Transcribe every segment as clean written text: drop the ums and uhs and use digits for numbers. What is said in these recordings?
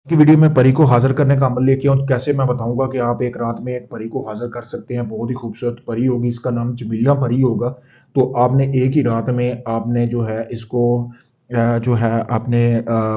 की वीडियो में परी को हाजिर करने का अमल लेके आऊँ, कैसे मैं बताऊंगा कि आप एक रात में एक परी को हाजिर कर सकते हैं। बहुत ही खूबसूरत परी होगी, इसका नाम जमीला परी होगा। तो आपने एक ही रात में आपने जो है इसको जो है आपने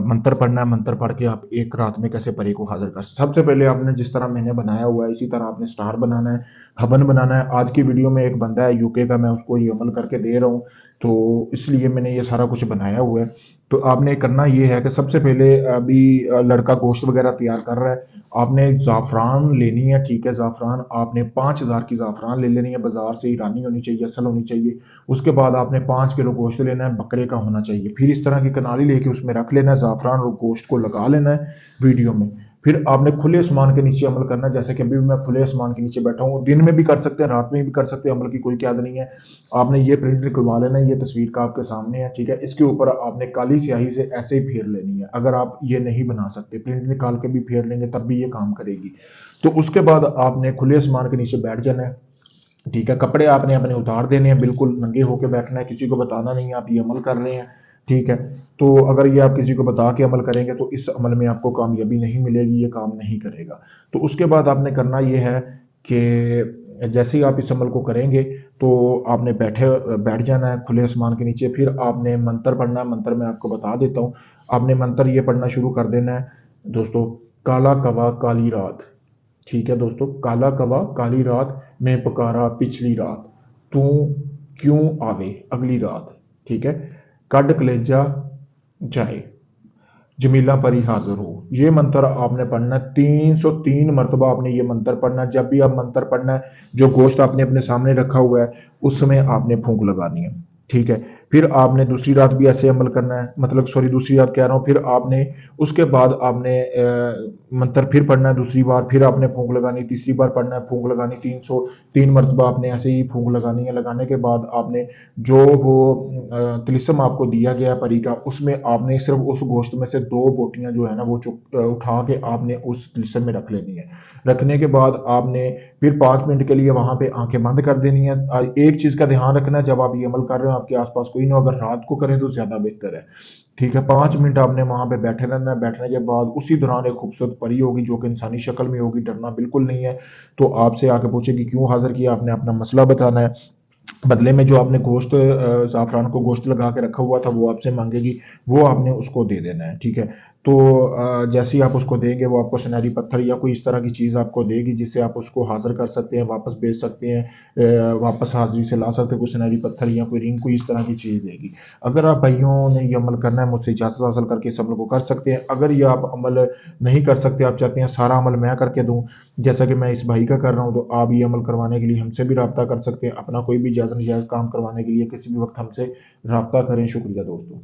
मंत्र पढ़ना है। मंत्र पढ़ के आप एक रात में कैसे परी को हाजिर कर सबसे पहले आपने जिस तरह मैंने बनाया हुआ है इसी तरह आपने स्टार बनाना है, हवन बनाना है। आज की वीडियो में एक बंदा है यूके का, मैं उसको ये अमल करके दे रहा हूँ, तो इसलिए मैंने ये सारा कुछ बनाया हुआ है। तो आपने करना ये है कि सबसे पहले अभी लड़का गोश्त वगैरह तैयार कर रहा है। आपने ज़ाफ़रान लेनी है, ठीक है? ज़ाफ़रान आपने 5,000 की ज़ाफ़रान ले लेनी है, बाज़ार से ईरानी होनी चाहिए, असल होनी चाहिए। उसके बाद आपने 5 किलो गोश्त लेना है, बकरे का होना चाहिए। फिर इस तरह की कनाली लेके उसमें रख लेना है, ज़ाफ़रान और गोश्त को लगा लेना है वीडियो में। फिर आपने खुले आसमान के नीचे अमल करना है, जैसे कि अभी भी मैं खुले आसमान के नीचे बैठा हूँ। दिन में भी कर सकते हैं, रात में भी कर सकते हैं, अमल की कोई कैद नहीं है। आपने ये प्रिंट निकलवा लेना है, ये तस्वीर का आपके सामने है, ठीक है? इसके ऊपर आपने काली स्याही से ऐसे ही फेर लेनी है। अगर आप ये नहीं बना सकते, प्रिंट निकाल के भी फेर लेंगे तब भी ये काम करेगी। तो उसके बाद आपने खुले आसमान के नीचे बैठ जाना है, ठीक है? कपड़े आपने अपने उतार देने हैं, बिल्कुल नंगे होके बैठना है, किसी को बताना नहीं है आप ये अमल कर रहे हैं, ठीक है? तो अगर ये आप किसी को बता के अमल करेंगे तो इस अमल में आपको कामयाबी नहीं मिलेगी, ये काम नहीं करेगा। तो उसके बाद आपने करना ये है कि जैसे ही आप इस अमल को करेंगे तो आपने बैठ जाना है खुले आसमान के नीचे। फिर आपने मंत्र पढ़ना है, मंत्र मैं आपको बता देता हूँ। आपने मंत्र ये पढ़ना शुरू कर देना है दोस्तों, काला कवा काली रात, ठीक है दोस्तों? काला कवा काली रात में पुकारा पिछली रात, तू क्यों आवे अगली रात, ठीक है? कड कलेजा जाए, जमीला परी हाजिर हो। ये मंत्र आपने पढ़ना है, 303 मरतबा आपने ये मंत्र पढ़ना है। जब भी आप मंत्र पढ़ना है, जो गोश्त आपने अपने सामने रखा हुआ है उसमें आपने फूंक लगानी है, ठीक है? फिर आपने दूसरी रात भी ऐसे अमल करना है, मतलब सॉरी दूसरी रात कह रहा हूँ। फिर आपने उसके बाद आपने मंत्र फिर पढ़ना है दूसरी बार, फिर आपने फूंक लगानी, तीसरी बार पढ़ना है, फूंक लगानी, 303 मरतबा आपने ऐसे ही फूंक लगानी है। लगाने के बाद आपने जो वो तिलिस्म आपको दिया गया परी का, उसमें आपने सिर्फ उस गोश्त में से 2 बोटियां जो है ना वो उठा के आपने उस तिलिस्म में रख लेनी है। रखने के बाद आपने फिर 5 मिनट के लिए वहां पे आंखें बंद कर देनी है। एक चीज का ध्यान रखना है, जब आप ये अमल कर रहे हो आपके आसपास कोई ना हो, अगर रात को करें तो ज्यादा बेहतर है, ठीक है? 5 मिनट आपने वहां पे बैठे रहना है। बैठने के बाद उसी दौरान एक खूबसूरत परी होगी जो कि इंसानी शक्ल में होगी, डरना बिल्कुल नहीं है। तो आपसे आके पूछेगी क्यों हाजिर किया, आपने अपना मसला बताना है। बदले में जो आपने गोश्त ज़ाफ़रान को गोश्त लगा के रखा हुआ था वो आपसे मांगेगी, वो आपने उसको दे देना है, ठीक है? तो जैसे ही आप उसको देंगे वो आपको सुनहरी पत्थर या कोई इस तरह की चीज़ आपको देगी जिससे आप उसको हाजिर कर सकते हैं, वापस भेज सकते हैं, वापस हाजिरी से ला सकते हैं। कोई सुनहरी पत्थर या कोई रिंग, कोई इस तरह की चीज़ देगी। अगर आप भाइयों ने ये अमल करना है मुझसे इजाज़त हासिल करके इस अमल को कर सकते हैं। अगर ये आप अमल नहीं कर सकते, आप चाहते हैं सारा अमल मैं करके दूं जैसा कि मैं इस भाई का कर रहा हूं, तो आप ये अमल करवाने के लिए हमसे भी रब्ता कर सकते हैं। अपना कोई भी जायज़ नजायज़ काम करवाने के लिए किसी भी वक्त हमसे रब्ता करें। शुक्रिया दोस्तों।